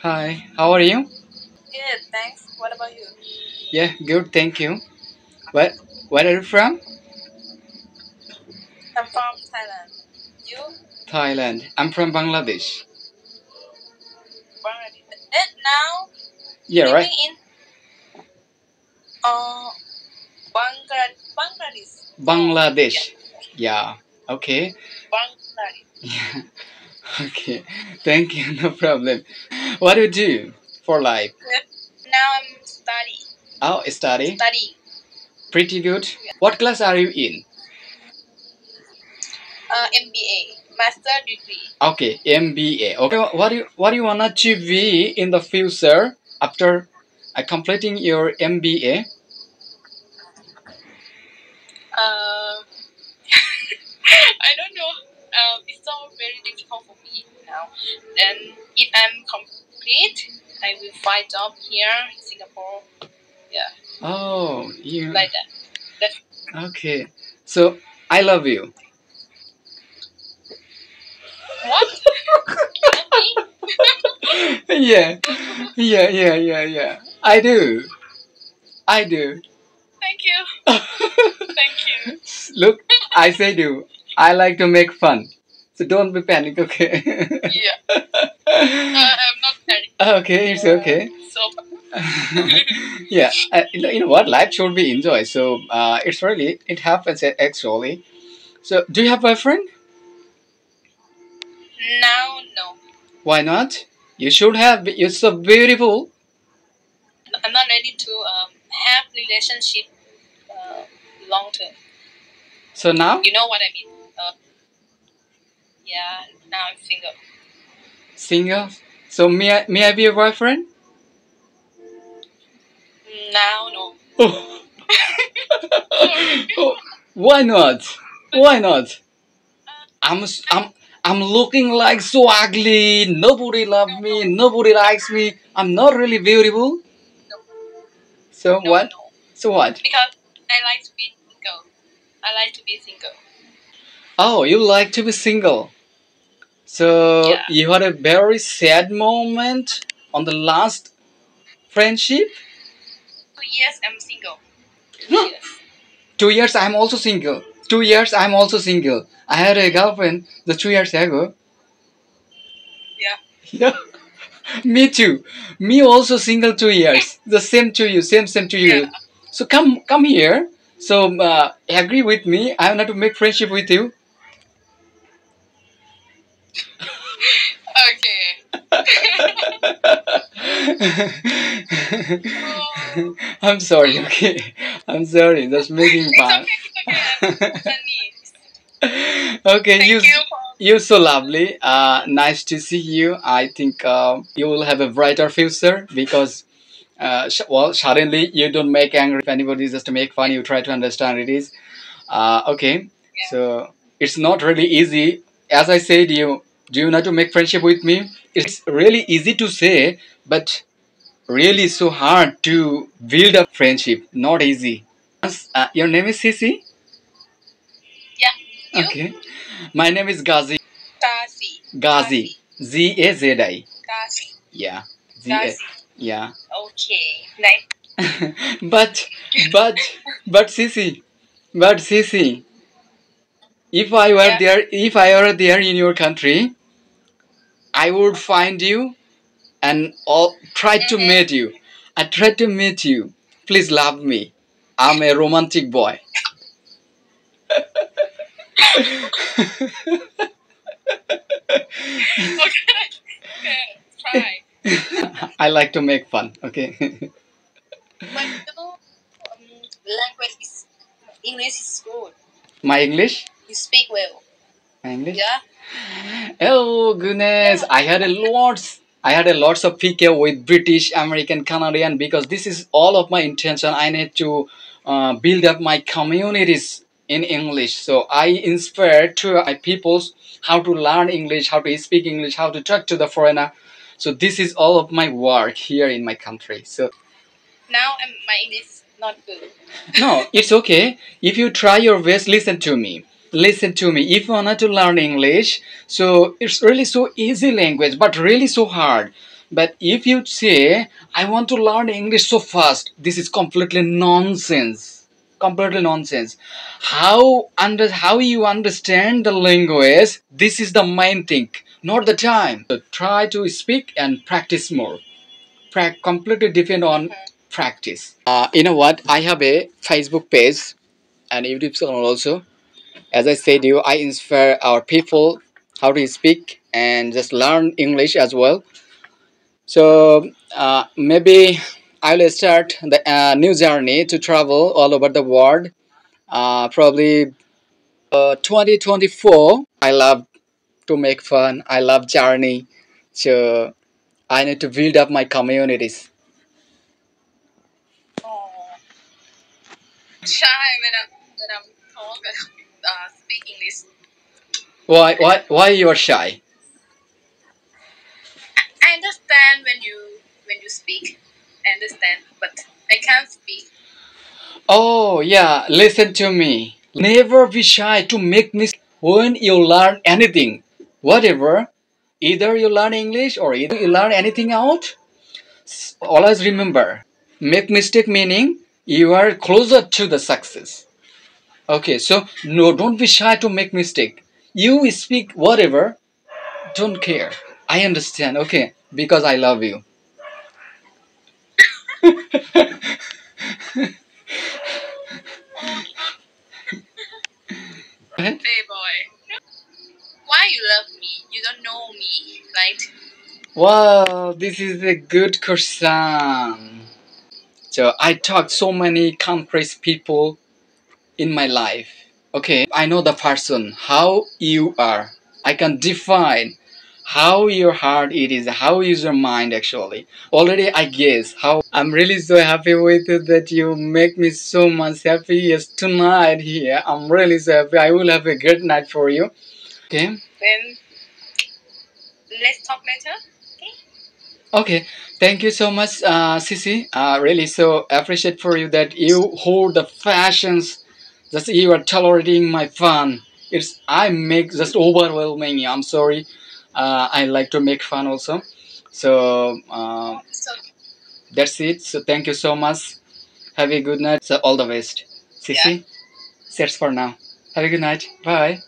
Hi, how are you? Good, thanks. What about you? Yeah, good, thank you. Where, where are you from? I'm from Thailand. You? Thailand. I'm from Bangladesh. Bangladesh. And now Yeah, right. living in uh Bangladesh. Oh, yeah, Bangladesh. Yeah, okay. Bangladesh. Yeah, okay. Thank you, no problem. What do you do for life? Good. Now I'm Oh, study. studying. Pretty good. Yeah. What class are you in? MBA, master degree. Okay, MBA. Okay, what do you wanna to be in the future after completing your MBA? Uh, I don't know. It's so very difficult for me now. Then if I'm complete, I will find job here in Singapore. Yeah, Oh, you. like that. That's Okay. So I love you. what you love me. Yeah, yeah. I do. I do. Thank you. Thank you. Look, I say do. I like to make fun. So don't be panic, okay? Yeah. I'm not married. Okay, it's okay. So Yeah, you know what? Life should be enjoyed. So it's really, it happens actually. So do you have a friend? now, no. Why not? You should have. You're so beautiful. I'm not ready to have relationship long term. So now, You know what I mean? Yeah. Now I'm single. single. So may I be your boyfriend? Now, no. Oh, Sorry. oh, why not? Why not? I'm s- I, I'm I'm looking like so ugly. Nobody love no, me. no, Nobody likes me. I'm not really beautiful. no, So no, what? no. So what? Because I like to be single. I like to be single. Oh, you like to be single. So Yeah. you had a very sad moment on the last friendship. 2 years I'm single. 2 years. 2 years I'm also single. 2 years I'm also single. I had a girlfriend the 2 years ago. Yeah. Yeah. Me too. Me also single 2 years. The same to you. Same to Yeah. you. So come here. So agree with me. I want to make friendship with you. Okay. Oh, I'm sorry. Okay. I'm sorry. That's making it's fun. okay. It's okay. I'm funny. Okay. Thank you for. You're so lovely. Nice to see you. I think you will have a brighter future because well, suddenly you don't make angry if anybody is just to make fun. Yeah. You try to understand it is. Okay, Yeah. so it's not really easy. As I said, you do you not to make friendship with me? It's really easy to say, but really so hard to build up friendship. Not easy. Your name is Sisi. Yeah. You? Okay, my name is Gazi. Kasi. Gazi. Gazzi. Kasi. Yeah. Z A. Kasi. Yeah. Okay. Nice. but but but Sisi. But Sisi. Yeah. If I were there in your country, I would find you and all try to Mm-hmm. meet you. I try to meet you. Please love me. I'm a romantic boy. Okay. Okay. Try. I like to make fun. Okay. But language is English is good. My English. You speak well. My English. Yeah. Oh goodness! Yeah. I had a lots of PK with British, American, Canadian because this is all of my intention. I need to build up my communities in English. So I inspire to my peoples how to learn English, how to speak English, how to talk to the foreigner. So this is all of my work here in my country. So Now my English is not good. no, it's okay. If you try your best, listen to me. Listen to me. If you want to learn English, so it's really so easy language, but really so hard. But if you say, I want to learn English so fast, this is completely nonsense. Completely nonsense. How you understand the language, this is the main thing, not the time. So try to speak and practice more. Completely depend on practice. You know what? I have a Facebook page and YouTube channel also. As I said, you I inspire our people how to speak and just learn English as well. So maybe I will start the new journey to travel all over the world. Probably 2024. I love to make fun. I love journey. So I need to build up my communities. Oh, shy when I'm talk speak English. Why you are shy? I understand when you speak. I understand, but I can't speak. Oh yeah, listen to me. Never be shy to make mistakes when you learn anything. Whatever, either you learn English or either you learn anything out. Always remember, make mistake meaning you are closer to the success. Okay, so no, don't be shy to make mistake. You speak whatever, don't care. I understand. Okay, because I love you. Hey boy, why you love me? You don't know me, right? Wow, this is a good question. So I talked so many countries people in my life. Okay, I know the person, how you are. I can define how your heart it is, how is your mind actually. Already I guess how I'm really so happy with it that you make me so much happy. Yes, tonight here I'm really so happy. I will have a great night for you. Okay. Then let's talk later. Okay. Okay, thank you so much, Sisi. Really so appreciate for you that you hold the fashions. Just you are tolerating my fun. It's I make just overwhelming. I'm sorry. I like to make fun also. So So that's it. So thank you so much. Have a good night. So all the best, yeah. Sisi. That's for now. Have a good night. Bye.